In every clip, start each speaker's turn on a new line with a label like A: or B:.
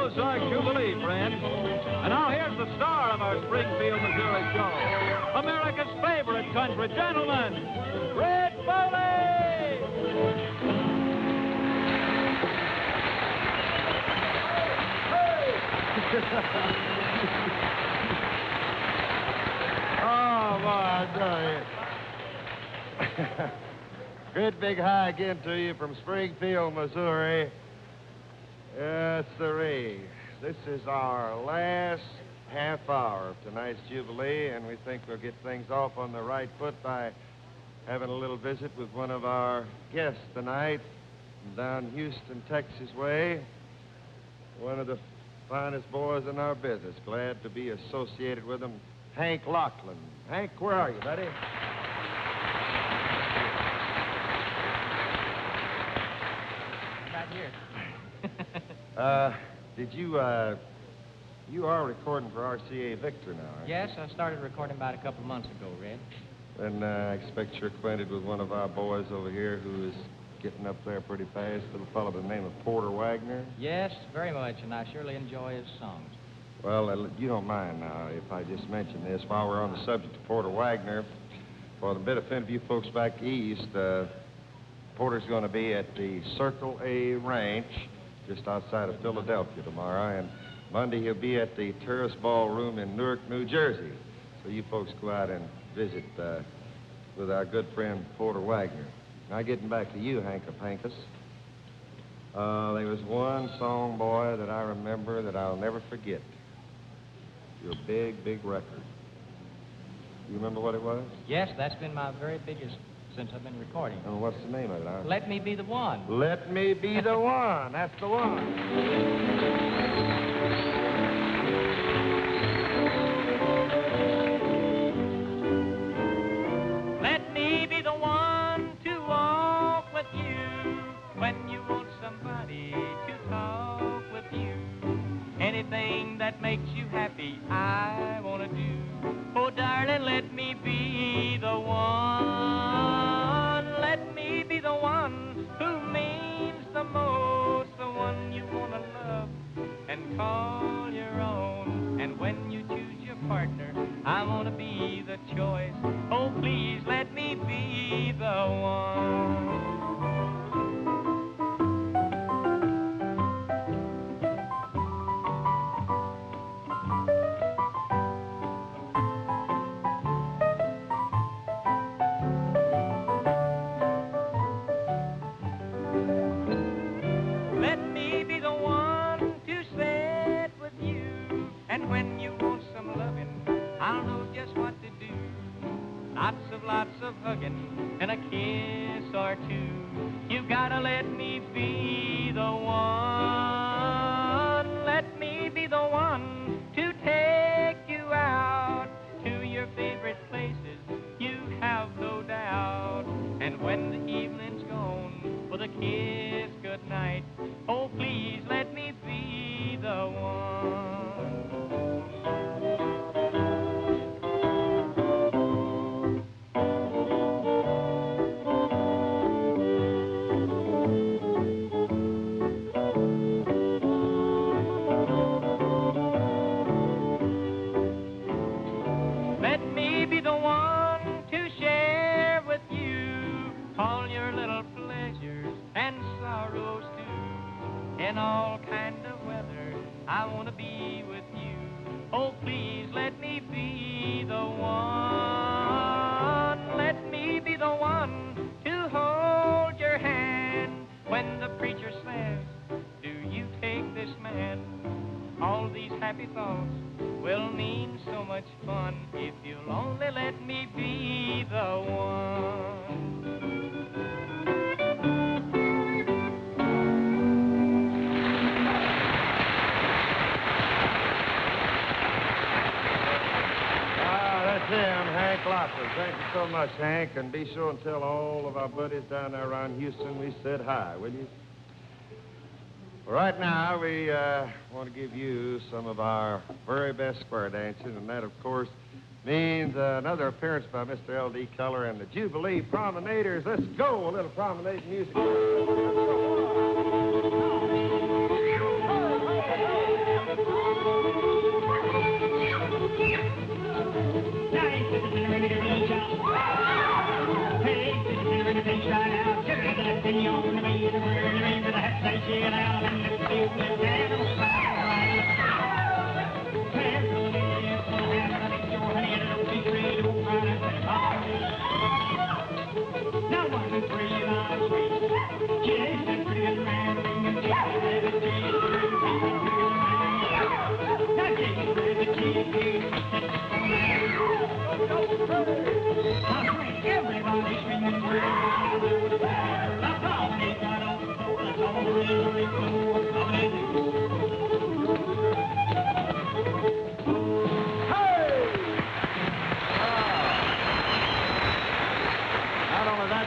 A: was our Jubilee, friends. And now here's the star of our Springfield, Missouri show, America's favorite country gentleman, Red Foley!
B: Oh, boy, I tell you. Great big hi again to you from Springfield, Missouri. Yes, sirree. This is our last half hour of tonight's Jubilee, and we think we'll get things off on the right foot by having a little visit with one of our guests tonight from down Houston, Texas way. One of the finest boys in our business. Glad to be associated with him, Hank Locklin. Hank, where are you, buddy?
C: Right here.
B: Did you are recording for RCA Victor now, aren't you?
C: Yes, I started recording about a couple months ago, Red.
B: Then I expect you're acquainted with one of our boys over here who is getting up there pretty fast, a little fellow by the name of Porter Wagner.
C: Yes, very much, and I surely enjoy his songs.
B: Well, you don't mind now if I just mention this while we're on the subject of Porter Wagner. For the benefit of you folks back east, Porter's going to be at the Circle A Ranch just outside of Philadelphia tomorrow, and Monday he'll be at the Terrace Ballroom in Newark, New Jersey. So you folks go out and visit with our good friend Porter Wagner. Now, getting back to you, Hank of Hankus. There was one song, boy, that I remember that I'll never forget. Your big, big record. You remember what it was?
C: Yes, that's been my very biggest since I've been recording.
B: And what's the name of it?
C: Let Me Be the One.
B: Let Me Be the One. That's the one.
C: Let me be the one to walk with you when you want somebody to talk with you. Anything that makes you happy, I want to do. Oh, darling, let me be the one. Let me be the one who means the most, the one you want to love and call your own. And when you choose your partner, I want to be the choice. Oh, please let me be the one. Let me be the one to sit with you. And when you want some loving, I'll know just what to do. Lots of hugging and a kiss or two. You gotta let me be the one. Let me be the one to take you out to your favorite places, you have no doubt. And when the evening's gone, with a kiss goodnight, oh, please let me be the one. Let me be the one to share with you all your little pleasures and sorrows too. In all kind of weather, I want to be with you. Oh, please let me be the one. Let me be the one to hold your hand when the preacher says, do you take this man? All these happy thoughts will mean so much fun if you'll only let me be the one.
B: That's him, Hank Locklin. Thank you so much, Hank. And be sure and tell all of our buddies down there around Houston we said hi, will you? Right now, we want to give you some of our very best square dancing, and that, of course, means another appearance by Mr. L.D. Keller and the Jubilee Promenaders. Let's go, a little promenade music.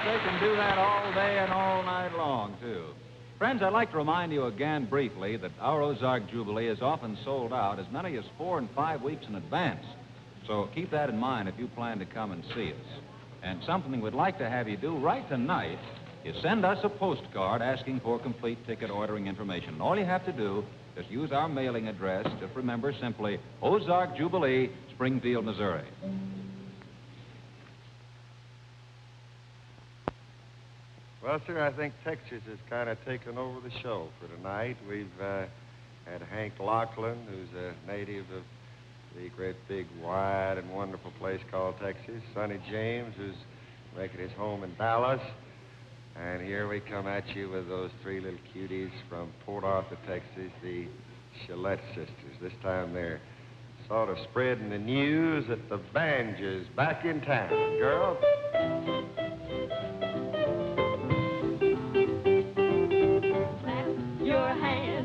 A: They can do that all day and all night long, too. Friends, I'd like to remind you again briefly that our Ozark Jubilee is often sold out as many as 4 and 5 weeks in advance. So keep that in mind if you plan to come and see us. And something we'd like to have you do right tonight is send us a postcard asking for complete ticket ordering information. All you have to do is use our mailing address. Just remember simply Ozark Jubilee, Springfield, Missouri.
B: Well, sir, I think Texas has kind of taken over the show for tonight. We've had Hank Lachlan, who's a native of the great big wide and wonderful place called Texas. Sonny James, who's making his home in Dallas. And here we come at you with those 3 little cuties from Port Arthur, Texas, the Gillette sisters. This time they're sort of spreading the news that the Banjo's back in town. Girl?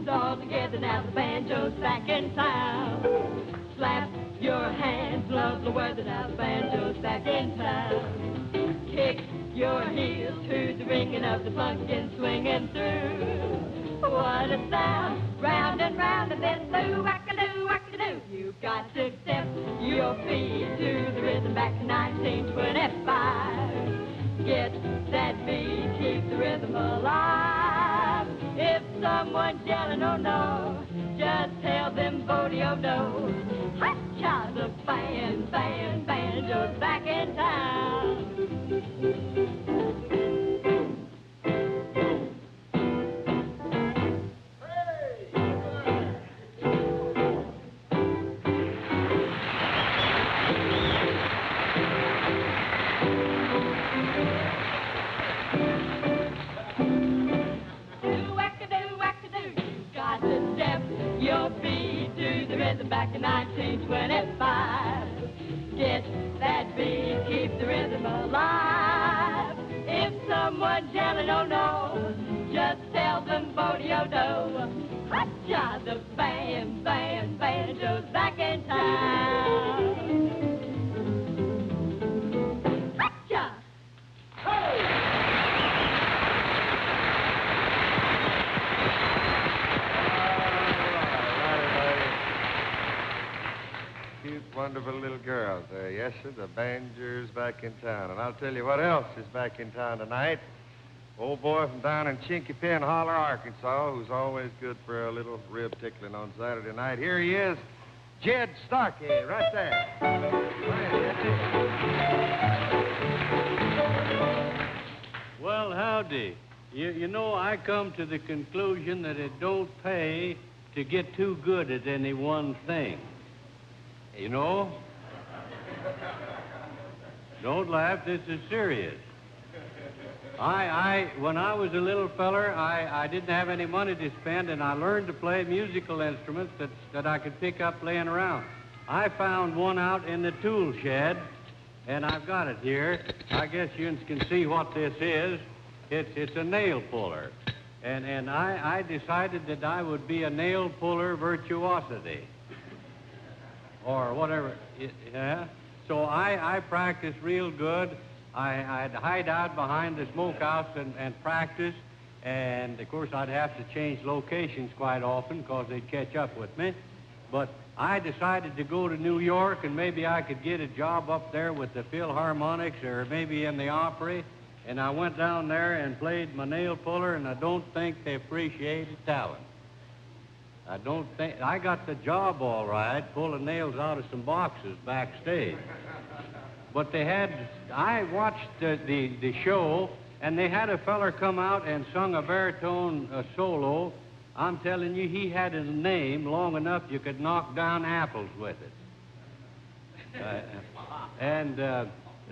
D: All together now, the banjo's back in town. Slap your hands, love the weather now, the banjo's back in town. Kick your heels to the ringing of the pumpkin swinging through. What a sound, round and then through, wackadoo, wackadoo. You've got to step your feet to the rhythm back to 1925. Get that beat, keep the rhythm alive. If someone's yelling, oh no, just tell them Bodie, oh no. Ha-cha, the banjo's back in town. Back in 1925. Get that beat, keep the rhythm alive. If someone's yelling, oh no, just tell them Bodie, oh no. Ha-cha, the banjo's back in town. Ha-cha!
B: Wonderful little girls there. Yes, sir, the Banjo's back in town. And I'll tell you what else is back in town tonight. Old boy from down in Chinky Pen Holler, Arkansas, who's always good for a little rib tickling on Saturday night. Here he is, Jed Starkey, right there.
E: Well, howdy. You know, I come to the conclusion that it don't pay to get too good at any one thing. You know? Don't laugh, this is serious. When I was a little feller, I didn't have any money to spend, and I learned to play musical instruments that I could pick up laying around. I found one out in the tool shed, and I've got it here. I guess you can see what this is. It's a nail puller. And I decided that I would be a nail puller virtuosity. Or whatever, yeah? So I practiced real good. I'd hide out behind the smokehouse and practice. And, of course, I'd have to change locations quite often because they'd catch up with me. But I decided to go to New York, and maybe I could get a job up there with the Philharmonics or maybe in the Opry. And I went down there and played my nail puller, and I don't think they appreciated talent. I don't think, I got the job all right, pulling nails out of some boxes backstage. But they had, I watched the show, and they had a feller come out and sung a baritone solo. I'm telling you, he had a name long enough you could knock down apples with it. And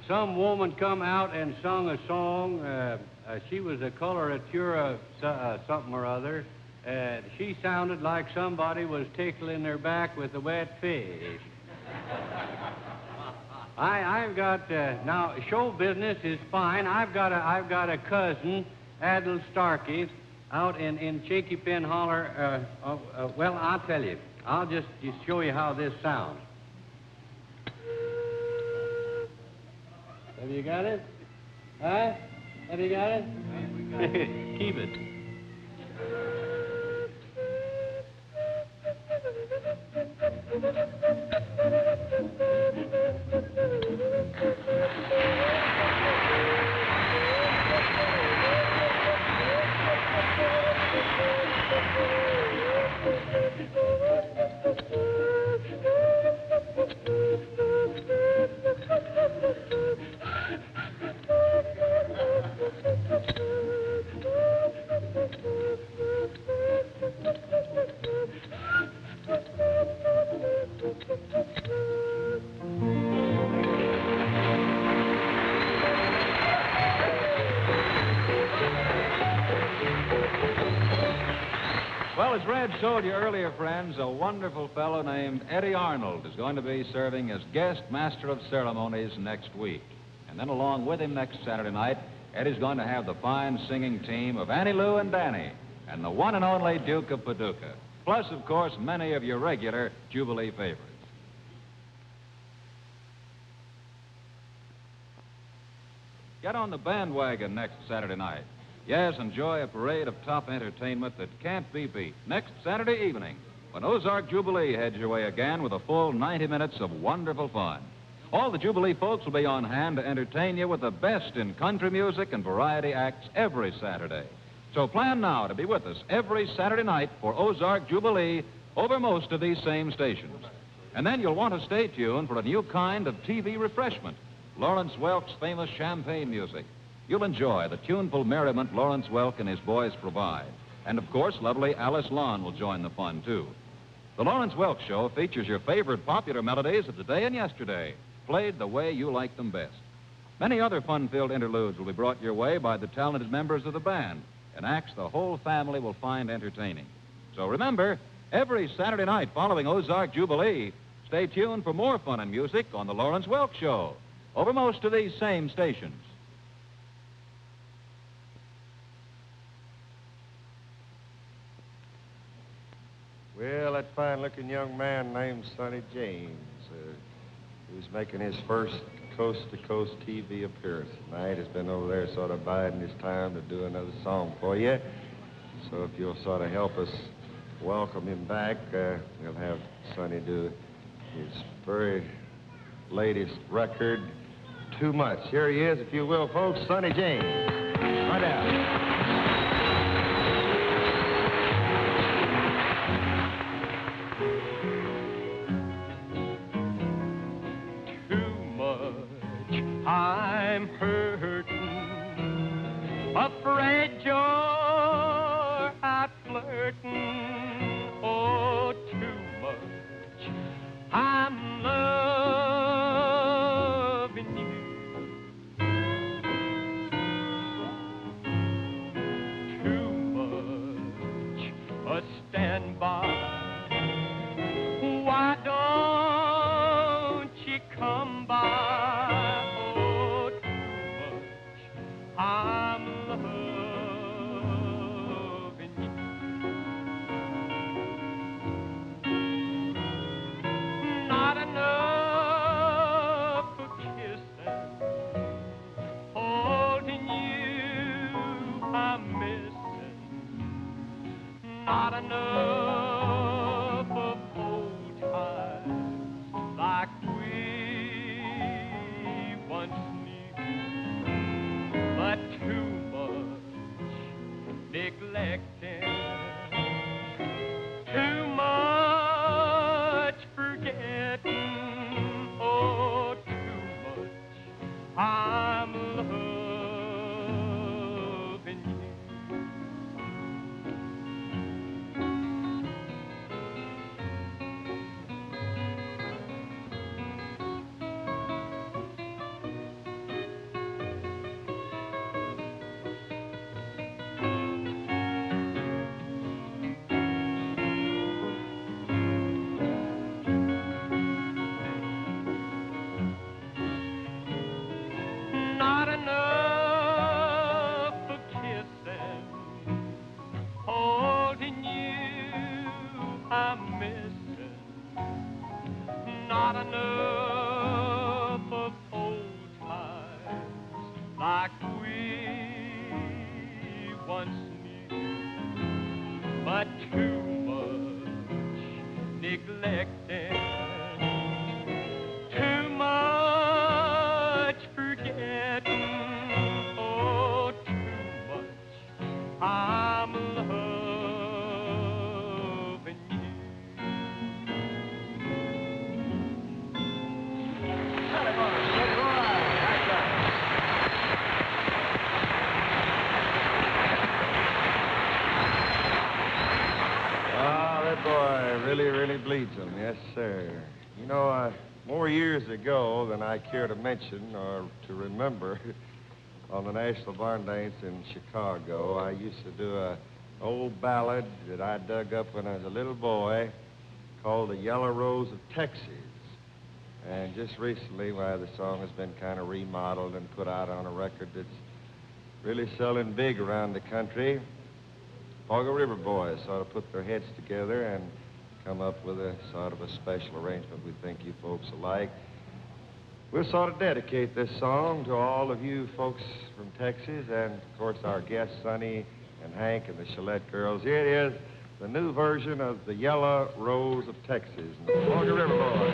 E: some woman come out and sung a song. She was a coloratura something or other. She sounded like somebody was tickling their back with a wet fish. I've got now show business is fine. I've got a cousin, Adel Starkey, out in Chinky Pin Holler. Well, I'll tell you. I'll just show you how this sounds. Have you got it? Huh? Have you got it? Keep it.
A: Well, as Red told you earlier, friends, a wonderful fellow named Eddie Arnold is going to be serving as guest master of ceremonies next week. And then along with him next Saturday night, Eddie's going to have the fine singing team of Annie Lou and Danny and the one and only Duke of Paducah. Plus, of course, many of your regular Jubilee favorites. Get on the bandwagon next Saturday night. Yes, enjoy a parade of top entertainment that can't be beat next Saturday evening when Ozark Jubilee heads your way again with a full 90 minutes of wonderful fun. All the Jubilee folks will be on hand to entertain you with the best in country music and variety acts every Saturday. So plan now to be with us every Saturday night for Ozark Jubilee over most of these same stations. And then you'll want to stay tuned for a new kind of TV refreshment, Lawrence Welk's famous champagne music. You'll enjoy the tuneful merriment Lawrence Welk and his boys provide. And, of course, lovely Alice Lon will join the fun, too. The Lawrence Welk Show features your favorite popular melodies of today and yesterday, played the way you like them best. Many other fun-filled interludes will be brought your way by the talented members of the band, and acts the whole family will find entertaining. So remember, every Saturday night following Ozark Jubilee, stay tuned for more fun and music on the Lawrence Welk Show over most of these same stations.
B: Well, that fine-looking young man named Sonny James, who's making his first coast-to-coast TV appearance tonight, has been over there sort of biding his time to do another song for you. So if you'll sort of help us welcome him back, we'll have Sonny do his very latest record, Too Much. Here he is, if you will, folks, Sonny James. Right out.
C: I'm hurting, afraid you're out flirting. Oh, too much. I'm loving you. Too much. Stand by. Why don't you come by? I'm loving you. Not enough for kissing, holding you I'm missing. Not enough of old times like we once knew. But too much neglecting, too much forgetting. Oh, too much I'm loving you. once knew, but too much neglected, too much forgetting, oh, too much I'm loving you.
B: That boy really bleeds him, yes, sir. You know, more years ago than I care to mention or to remember, on the National Barn Dance in Chicago, I used to do an old ballad that I dug up when I was a little boy called The Yellow Rose of Texas. And just recently, the song has been kind of remodeled and put out on a record that's really selling big around the country. Foggy River Boys sort of put their heads together and come up with a sort of a special arrangement we think you folks will like. We'll sort of dedicate this song to all of you folks from Texas and, of course, our guests, Sonny and Hank and the Gillette Girls. Here it is, the new version of The Yellow Rose of Texas, and the Foggy River Boys.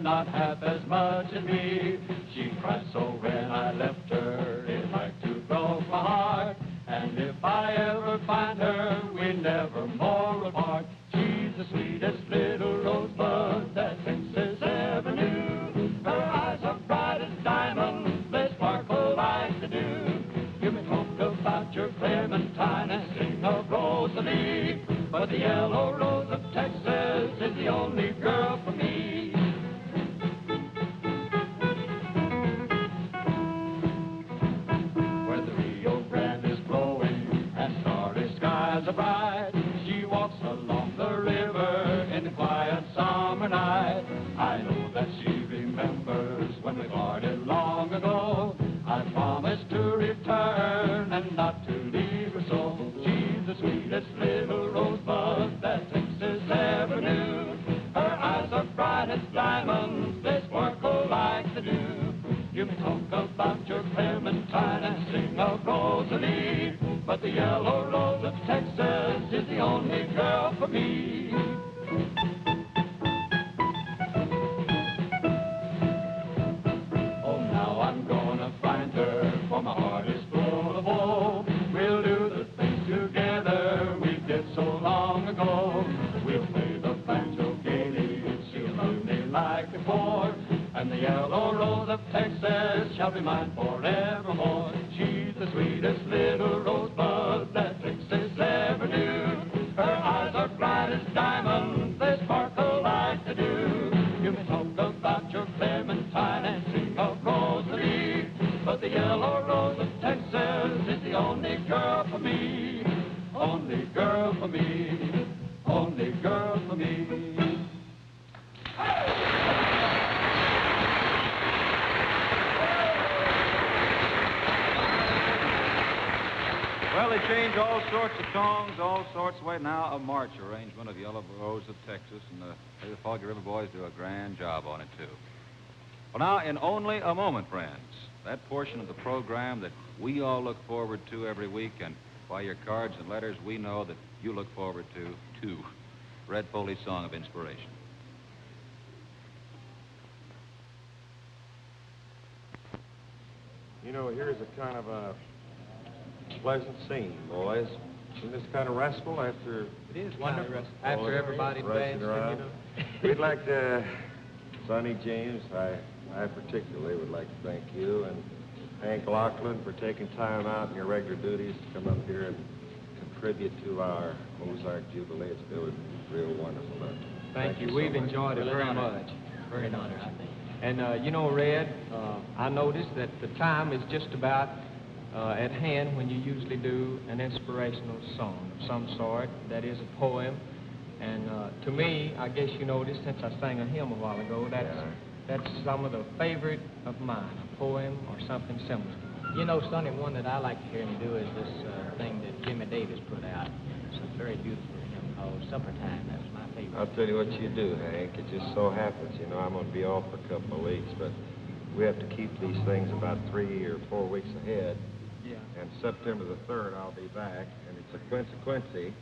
F: Not half as much as me. She cried so when I left her, it like to broke my heart. And if I ever find her, we never more apart. She's the sweetest little rosebud that Princess ever knew. Her eyes are bright as diamonds, they sparkle like the dew. You may talk about your Clementine and sing of Rosalie, but the yellow rose of Texas is the only girl for me. Bride. She walks along the river in the quiet summer night. I know that she remembers when we parted long ago. I promised to return and not to leave her so. She's the sweetest little rosebud that Texas ever knew. Her eyes are bright as diamonds, they sparkle like the dew. You may talk about your Clementine and sing of Rosalie, but the yellow rose of Texas is the only girl for me. Oh, now I'm gonna find her, for my heart is full of woe. We'll do the things together we did so long ago. We'll play the banjo gaily, she'll love me like before, and the yellow rose of Texas shall be mine forevermore. She's the sweetest little rosebud that Texas ever knew. Her eyes are bright as diamonds, they sparkle like the dew. You may talk about your Clementine and sing of Rosalie, but the yellow rose of Texas is the only girl for me. Only girl for me. Only girl for me.
A: Well, they change all sorts of songs, all sorts of ways. Now, a march arrangement of Yellow Rose of Texas, and the Foggy River Boys do a grand job on it, too. Well, now, in only a moment, friends, that portion of the program that we all look forward to every week, and by your cards and letters, we know that you look forward to, too. Red Foley's Song of Inspiration.
B: You know, here's a kind of a pleasant scene, boys. Isn't this kind of restful after...
G: It is kind of restful. After everybody dancing, you know.
B: We'd like to... Sonny James, I particularly would like to thank you, and Hank Lachlan for taking time out in your regular duties to come up here and contribute to our Ozark Jubilee. It's been real wonderful.
G: Thank you. We've enjoyed it very much. Very an honor, I think. And, you know, Red, I noticed that the time is just about at hand when you usually do an inspirational song of some sort, that is a poem. And to me, I guess you noticed, since I sang a hymn a while ago, that's some of the favorite of mine, a poem or something similar.
H: You know, Sonny, one that I like to hear him do is this thing
G: Davis put out. It's a very beautiful hymn called Suppertime. That was my favorite.
B: I'll tell you what you do, Hank. It just so happens, you know, I'm going to be off for a couple of weeks, but we have to keep these things about 3 or 4 weeks ahead.
G: Yeah.
B: And September the 3rd, I'll be back, and it's a Quincy.
G: Quincy.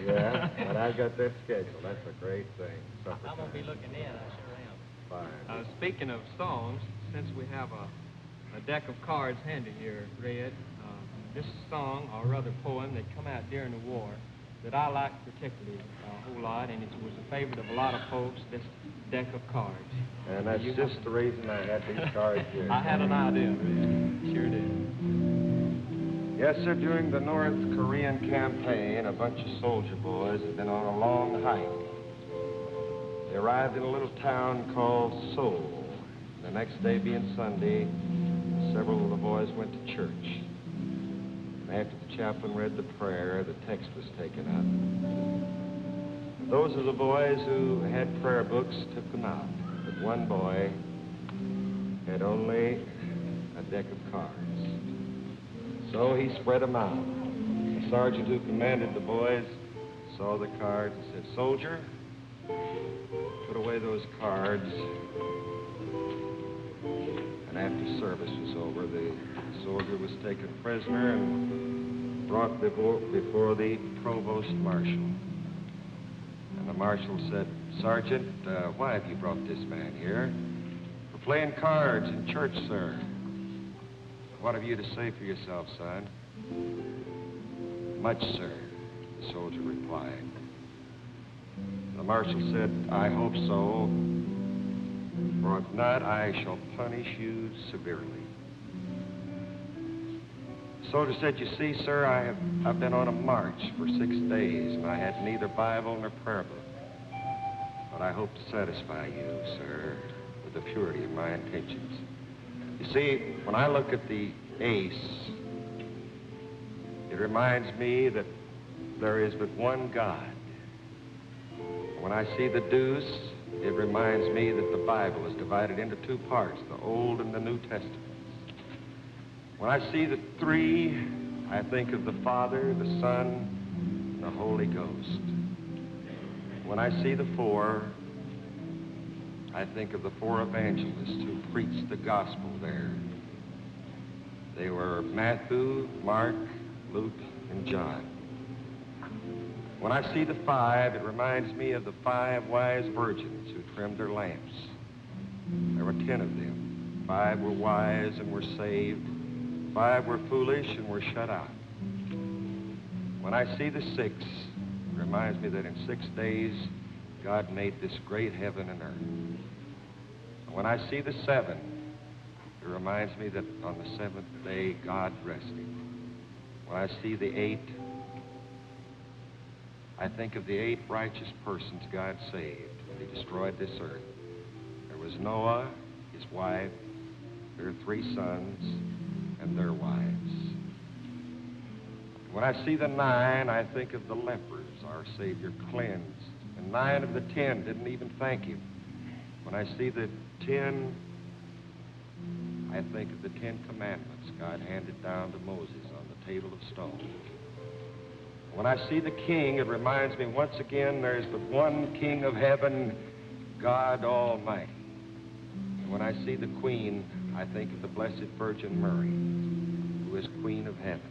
B: Yeah, but I've got that scheduled. That's a great thing.
G: I'm going to be looking in. I sure am.
B: Fine.
G: Speaking of songs, since we have a deck of cards handy here, Red, this song, or rather poem, that come out during the war that I like particularly a whole lot, and it was a favorite of a lot of folks, this deck of cards.
B: And that's just the reason I had these cards here.
G: I had an idea, Red. Sure did.
B: Yes, sir, during the North Korean campaign, a bunch of soldier boys had been on a long hike. They arrived in a little town called Seoul. The next day being Sunday, several of the boys went to church. And after the chaplain read the prayer, the text was taken up. Those of the boys who had prayer books took them out, but one boy had only a deck of cards. So he spread them out. The sergeant who commanded the boys saw the cards and said, "Soldier, put away those cards." And after service was over, the soldier was taken prisoner and brought before the provost marshal. And the marshal said, "Sergeant, why have you brought this man here?" "For playing cards in church, sir." "What have you to say for yourself, son?" "Much, sir," the soldier replied. The marshal said, "I hope so, for if not, I shall punish you severely." The soldier said, "You see, sir, I've been on a march for 6 days, and I had neither Bible nor prayer book. But I hope to satisfy you, sir, with the purity of my intentions. You see, when I look at the ace, it reminds me that there is but one God. When I see the deuce, it reminds me that the Bible is divided into 2 parts, the Old and the New Testaments. When I see the 3, I think of the Father, the Son, and the Holy Ghost. When I see the 4, I think of the 4 evangelists who preached the gospel there. They were Matthew, Mark, Luke, and John. When I see the 5, it reminds me of the 5 wise virgins who trimmed their lamps. There were 10 of them. 5 were wise and were saved. 5 were foolish and were shut out. When I see the 6, it reminds me that in 6 days, God made this great heaven and earth. And when I see the 7, it reminds me that on the 7th day, God rested. When I see the 8, I think of the 8 righteous persons God saved when he destroyed this earth. There was Noah, his wife, their 3 sons, and their wives. When I see the 9, I think of the lepers our Savior cleansed. And 9 of the 10 didn't even thank him. When I see the 10, I think of the 10 commandments God handed down to Moses on the table of stone. When I see the king, it reminds me once again there's but one King of heaven, God Almighty. And when I see the queen, I think of the Blessed Virgin Mary, who is Queen of heaven.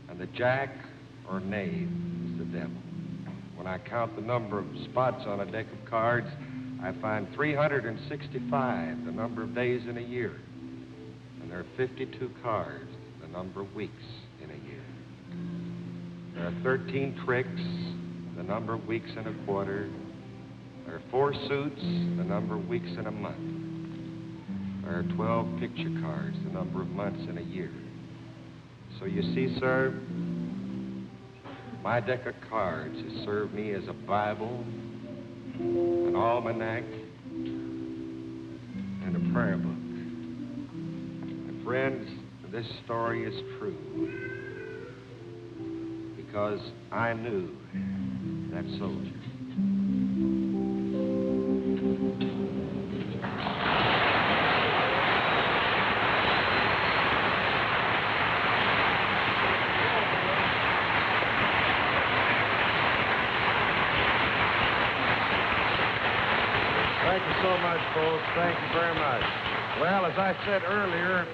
B: And the jack or knave is the devil. When I count the number of spots on a deck of cards, I find 365, the number of days in a year. And there are 52 cards, the number of weeks in a year. There are 13 tricks, the number of weeks in a quarter. There are 4 suits, the number of weeks in a month. There are 12 picture cards, the number of months in a year. So you see, sir, my deck of cards has served me as a Bible, an almanac, and a prayer book. And friends, this story is true because I knew that soldier. folks. Thank you very much. Well, as I said earlier,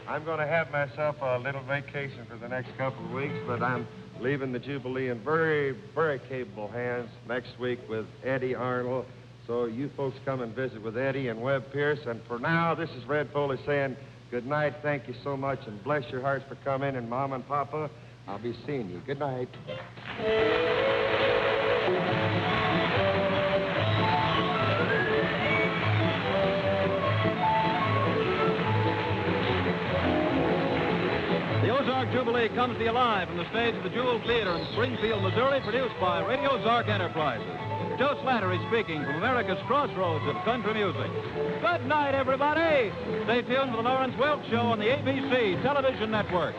B: I'm going to have myself a little vacation for the next couple of weeks, but I'm leaving the Jubilee in very, very capable hands next week with Eddie Arnold. So you folks come and visit with Eddie and Webb Pierce. And for now, this is Red Foley saying good night. Thank you so much, and bless your hearts for coming. And Mom and Papa, I'll be seeing you. Good night.
A: The Ozark Jubilee comes to you live from the stage of the Jewel Theater in Springfield, Missouri, produced by Radio Ozark Enterprises. Joe Slattery speaking from America's crossroads of country music. Good night, everybody. Stay tuned for the Lawrence Welk Show on the ABC Television Network.